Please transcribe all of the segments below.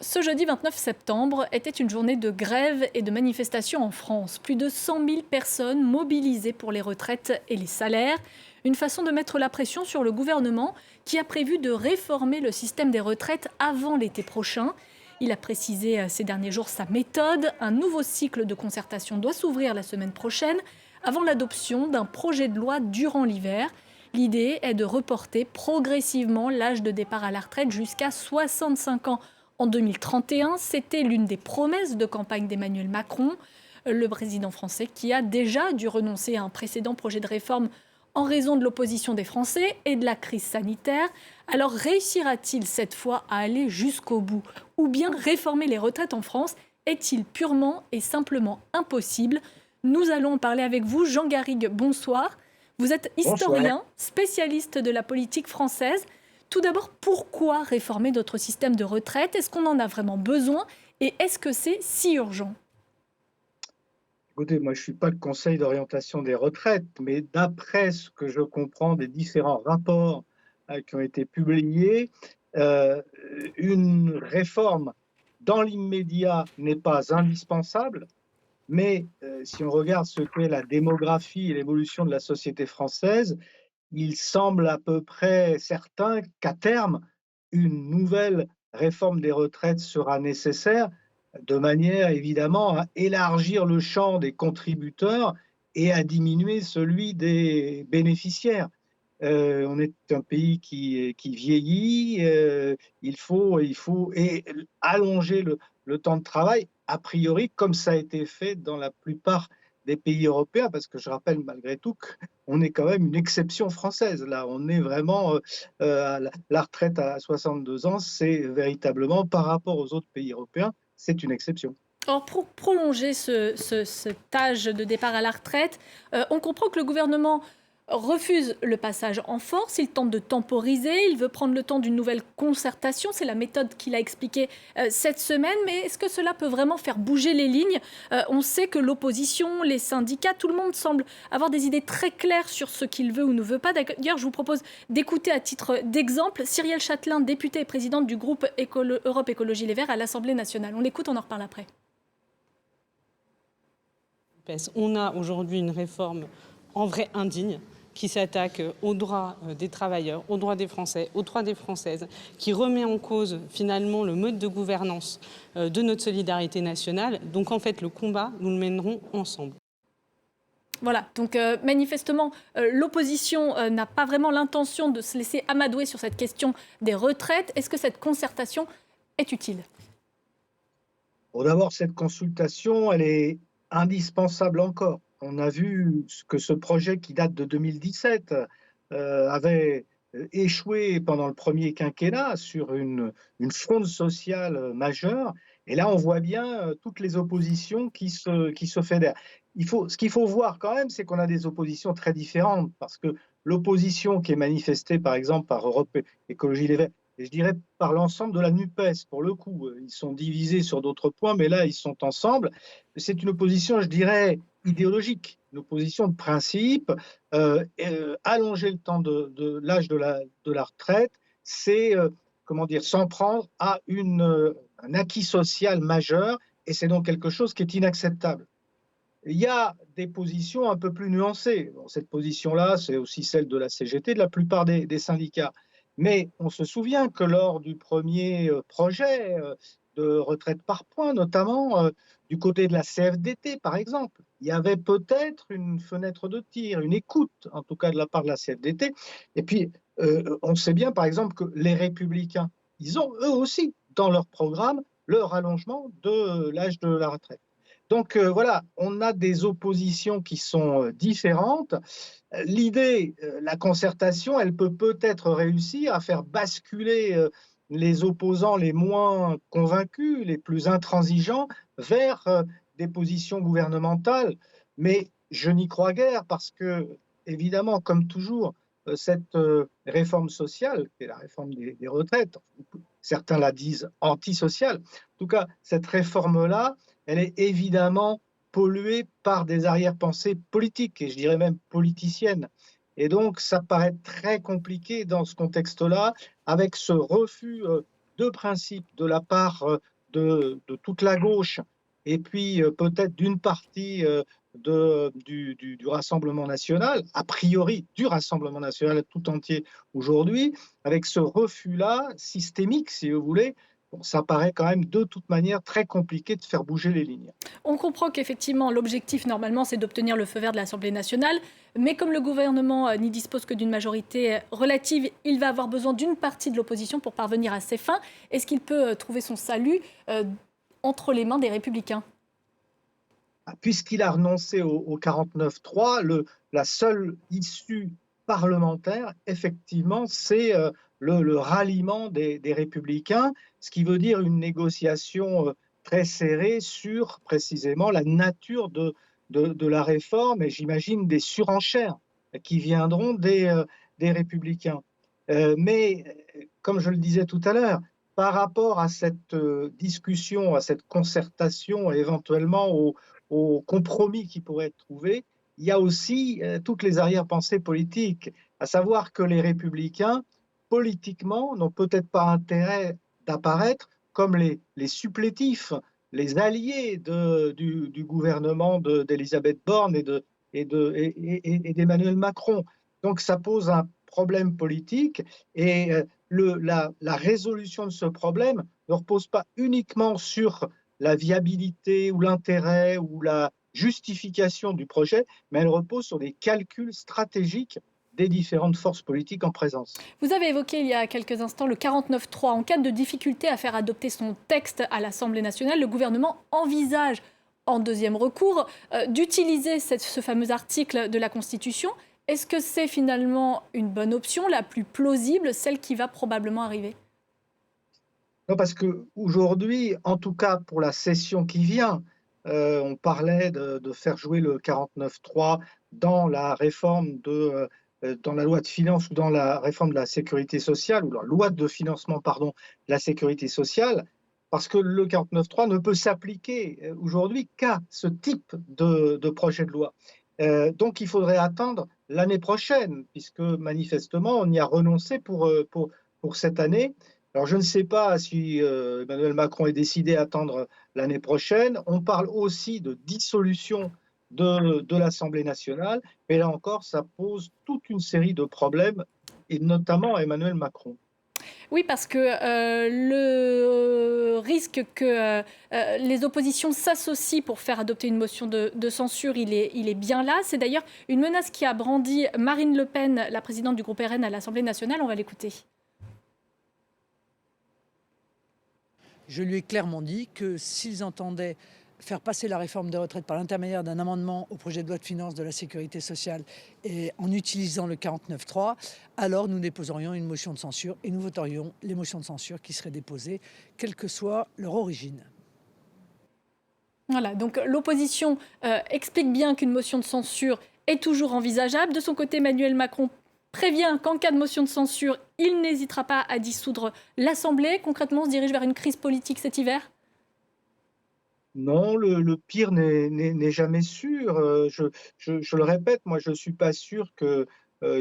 Ce jeudi 29 septembre était une journée de grève et de manifestation en France. Plus de 100 000 personnes mobilisées pour les retraites et les salaires. Une façon de mettre la pression sur le gouvernement qui a prévu de réformer le système des retraites avant l'été prochain. Il a précisé ces derniers jours sa méthode. Un nouveau cycle de concertation doit s'ouvrir la semaine prochaine avant l'adoption d'un projet de loi durant l'hiver. L'idée est de reporter progressivement l'âge de départ à la retraite jusqu'à 65 ans en 2031. C'était l'une des promesses de campagne d'Emmanuel Macron, le président français qui a déjà dû renoncer à un précédent projet de réforme en raison de l'opposition des Français et de la crise sanitaire. Alors réussira-t-il cette fois à aller jusqu'au bout? Ou bien réformer les retraites en France est-il purement et simplement impossible? Nous allons en parler avec vous. Jean Garrigue, bonsoir. Vous êtes Bonsoir. historien, spécialiste de la politique française. Tout d'abord, pourquoi réformer notre système de retraite? Est-ce qu'on en a vraiment besoin? Et est-ce que c'est si urgent? Écoutez, moi, je ne suis pas le conseil d'orientation des retraites, mais d'après ce que je comprends des différents rapports qui ont été publiés, euh, une réforme dans l'immédiat n'est pas indispensable, mais si on regarde ce qu'est la démographie et l'évolution de la société française, il semble à peu près certain qu'à terme, une nouvelle réforme des retraites sera nécessaire, de manière évidemment à élargir le champ des contributeurs et à diminuer celui des bénéficiaires. On est un pays qui vieillit, il faut allonger le temps de travail, a priori, comme ça a été fait dans la plupart des pays européens, parce que je rappelle malgré tout qu'on est quand même une exception française. Là, on est vraiment à la retraite à 62 ans, c'est véritablement par rapport aux autres pays européens, c'est une exception. Or, pour prolonger cet âge de départ à la retraite, on comprend que le gouvernement refuse le passage en force, il tente de temporiser, il veut prendre le temps d'une nouvelle concertation, c'est la méthode qu'il a expliquée cette semaine, mais est-ce que cela peut vraiment faire bouger les lignes? On sait que l'opposition, les syndicats, tout le monde semble avoir des idées très claires sur ce qu'il veut ou ne veut pas. D'ailleurs, je vous propose d'écouter à titre d'exemple Cyrielle Châtelain, députée et présidente du groupe Europe Écologie Les Verts à l'Assemblée nationale. On l'écoute, on en reparle après. On a aujourd'hui une réforme en vrai indigne qui s'attaque aux droits des travailleurs, aux droits des Français, aux droits des Françaises, qui remet en cause finalement le mode de gouvernance de notre solidarité nationale. Donc en fait, le combat, nous le mènerons ensemble. Voilà, donc manifestement, l'opposition n'a pas vraiment l'intention de se laisser amadouer sur cette question des retraites. Est-ce que cette concertation est utile? Bon, d'abord, cette consultation, elle est indispensable encore. On a vu que ce projet qui date de 2017 avait échoué pendant le premier quinquennat sur une fronde sociale majeure. Et là, on voit bien toutes les oppositions qui se fédèrent. Ce qu'il faut voir quand même, c'est qu'on a des oppositions très différentes, parce que l'opposition qui est manifestée, par exemple, par Europe Écologie Les Verts, et je dirais par l'ensemble de la NUPES, pour le coup. Ils sont divisés sur d'autres points, mais là, ils sont ensemble. C'est une opposition, je dirais, idéologique, une opposition de principe. Allonger le temps de l'âge de la retraite, c'est, comment dire, s'en prendre à un acquis social majeur, et c'est donc quelque chose qui est inacceptable. Il y a des positions un peu plus nuancées. Bon, cette position-là, c'est aussi celle de la CGT, de la plupart des syndicats. Mais on se souvient que lors du premier projet de retraite par points, notamment du côté de la CFDT, par exemple, il y avait peut-être une fenêtre de tir, une écoute, en tout cas de la part de la CFDT. Et puis, on sait bien, par exemple, que les Républicains, ils ont eux aussi dans leur programme leur allongement de l'âge de la retraite. Donc voilà, on a des oppositions qui sont différentes. L'idée, la concertation, elle peut peut-être réussir à faire basculer les opposants les moins convaincus, les plus intransigeants, vers des positions gouvernementales. Mais je n'y crois guère parce que, évidemment, comme toujours, cette réforme sociale, qui est la réforme des retraites, certains la disent antisociale, en tout cas, cette réforme-là, elle est évidemment polluée par des arrière-pensées politiques, et je dirais même politiciennes. Et donc, ça paraît très compliqué dans ce contexte-là, avec ce refus de principe de la part de toute la gauche et puis peut-être d'une partie du Rassemblement national, a priori du Rassemblement national tout entier aujourd'hui, avec ce refus-là systémique, si vous voulez. Bon, ça paraît quand même de toute manière très compliqué de faire bouger les lignes. On comprend qu'effectivement, l'objectif, normalement, c'est d'obtenir le feu vert de l'Assemblée nationale. Mais comme le gouvernement n'y dispose que d'une majorité relative, il va avoir besoin d'une partie de l'opposition pour parvenir à ses fins. Est-ce qu'il peut trouver son salut entre les mains des Républicains ? Puisqu'il a renoncé au 49-3, la seule issue parlementaire, effectivement, c'est le ralliement des Républicains, ce qui veut dire une négociation très serrée sur précisément la nature de la réforme et j'imagine des surenchères qui viendront des Républicains. Mais, comme je le disais tout à l'heure, par rapport à cette discussion, à cette concertation et éventuellement au compromis qui pourrait être trouvé, il y a aussi toutes les arrière-pensées politiques, à savoir que les Républicains, politiquement, n'ont peut-être pas intérêt d'apparaître comme les supplétifs, les alliés du gouvernement d'Elisabeth Borne et d'Emmanuel Macron. Donc ça pose un problème politique et la résolution de ce problème ne repose pas uniquement sur la viabilité ou l'intérêt ou la justification du projet, mais elle repose sur des calculs stratégiques des différentes forces politiques en présence. Vous avez évoqué il y a quelques instants le 49.3. En cas de difficulté à faire adopter son texte à l'Assemblée nationale, le gouvernement envisage, en deuxième recours, d'utiliser ce fameux article de la Constitution. Est-ce que c'est finalement une bonne option, la plus plausible, celle qui va probablement arriver ? Non, parce qu'aujourd'hui, en tout cas pour la session qui vient, on parlait de faire jouer le 49.3 dans la réforme dans la loi de finances ou dans la réforme de la sécurité sociale, ou la loi de financement, pardon, de la sécurité sociale, parce que le 49.3 ne peut s'appliquer aujourd'hui qu'à ce type de projet de loi. Donc il faudrait attendre l'année prochaine, puisque manifestement on y a renoncé pour cette année. Alors je ne sais pas si Emmanuel Macron est décidé à attendre l'année prochaine. On parle aussi de dissolution de l'Assemblée nationale, mais là encore, ça pose toute une série de problèmes, et notamment à Emmanuel Macron. Oui, parce que le risque que les oppositions s'associent pour faire adopter une motion de censure, il est bien là. C'est d'ailleurs une menace qui a brandi Marine Le Pen, la présidente du groupe RN à l'Assemblée nationale. On va l'écouter. Je lui ai clairement dit que s'ils entendaient faire passer la réforme des retraites par l'intermédiaire d'un amendement au projet de loi de finances de la sécurité sociale et en utilisant le 49.3, alors nous déposerions une motion de censure et nous voterions les motions de censure qui seraient déposées, quelle que soit leur origine. Voilà, donc l'opposition explique bien qu'une motion de censure est toujours envisageable. De son côté, Emmanuel Macron prévient qu'en cas de motion de censure, il n'hésitera pas à dissoudre l'Assemblée. Concrètement, on se dirige vers une crise politique cet hiver ? Non, le pire n'est jamais sûr. Je le répète, moi je ne suis pas sûr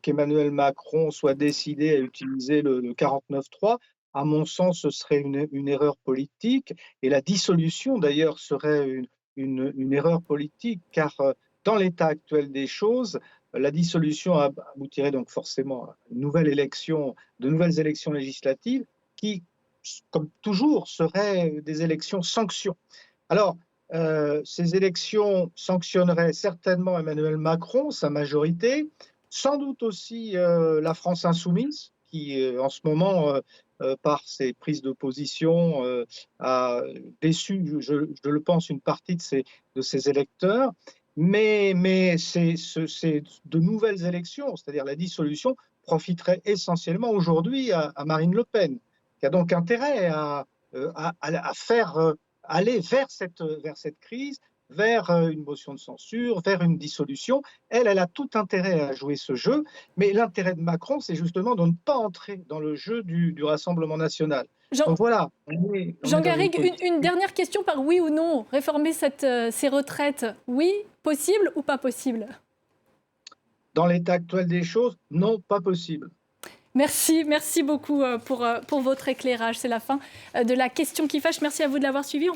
qu'Emmanuel Macron soit décidé à utiliser le 49.3. À mon sens, ce serait une erreur politique. Et la dissolution, d'ailleurs, serait une erreur politique, car dans l'état actuel des choses, la dissolution aboutirait donc forcément à de nouvelles élections législatives qui, comme toujours, seraient des élections sanctions. Alors, ces élections sanctionneraient certainement Emmanuel Macron, sa majorité, sans doute aussi la France insoumise, qui en ce moment, par ses prises de position, a déçu, je le pense, une partie de ses électeurs. Mais c'est de nouvelles élections, c'est-à-dire la dissolution, profiterait essentiellement aujourd'hui à Marine Le Pen, qui a donc intérêt à faire aller vers cette crise, vers une motion de censure, vers une dissolution. Elle a tout intérêt à jouer ce jeu, mais l'intérêt de Macron, c'est justement de ne pas entrer dans le jeu du Rassemblement national. Donc voilà. Jean Garrigue, une dernière question par oui ou non. Réformer ces retraites, oui, possible ou pas possible ? Dans l'état actuel des choses, non, pas possible. Merci beaucoup pour votre éclairage. C'est la fin de la question qui fâche. Merci à vous de l'avoir suivi.